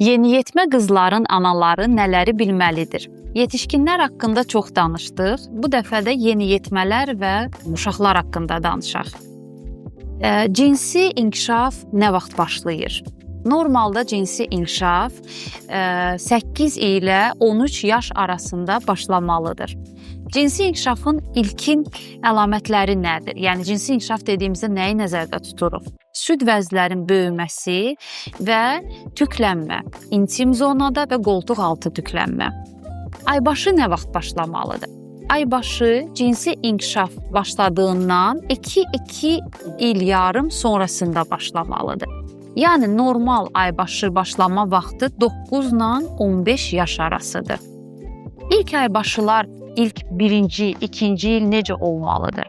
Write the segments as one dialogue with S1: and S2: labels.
S1: Yeniyetmə qızların anaları nələri bilməlidir? Yetişkinlər haqqında çox danışdıq. Bu dəfə də yeniyetmələr və uşaqlar haqqında danışaq. Cinsi inkişaf nə vaxt başlayır? Normalda cinsi inkişaf 8 ilə 13 yaş arasında başlamalıdır. Cinsi inkişafın ilkin əlamətləri nədir? Yəni cinsi inkişaf dediyimizdə nəyi nəzərdə tuturuq? Süd vəzlərin böyüməsi və tüklənmə, intim zonada və qoltuq altı tüklənmə. Aybaşı nə vaxt başlamalıdır? Aybaşı cinsi inkişaf başladığından 2 il yarım sonrasında başlamalıdır. Yəni normal aybaşı başlama vaxtı 9 ilə 15 yaş arasıdır. İlk aybaşılar ilk 1-ci, 2-ci il necə olmalıdır?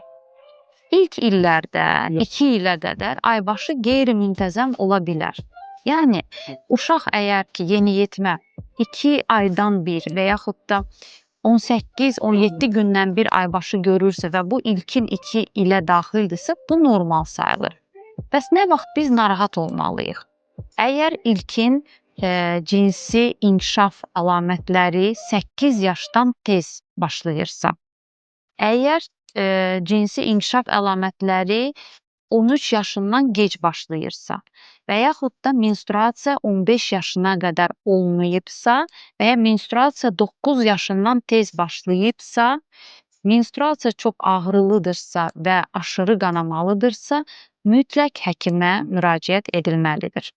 S1: İlk illərdə 2 ilə qədər aybaşı qeyri-müntəzəm ola bilər. Yəni uşaq əgər ki, yeniyetmə 2 aydan bir və yaxud da 18-17 gündən bir aybaşı görürsə və bu ilkin 2 ilə daxildirsə, bu normal sayılır. Bəs nə vaxt biz narahat olmalıyıq? Əgər ilkin cinsi inkişaf əlamətləri 8 yaşdan tez başlayırsa, əgər cinsi inkişaf əlamətləri 13 yaşından gec başlayırsa və yaxud da menstruasiya 15 yaşına qədər olmayıbsa və ya menstruasiya 9 yaşından tez başlayıbsa, menstruasiya çox ağrılıdırsa və aşırı qanamalıdırsa, mütləq həkimə müraciət edilməlidir.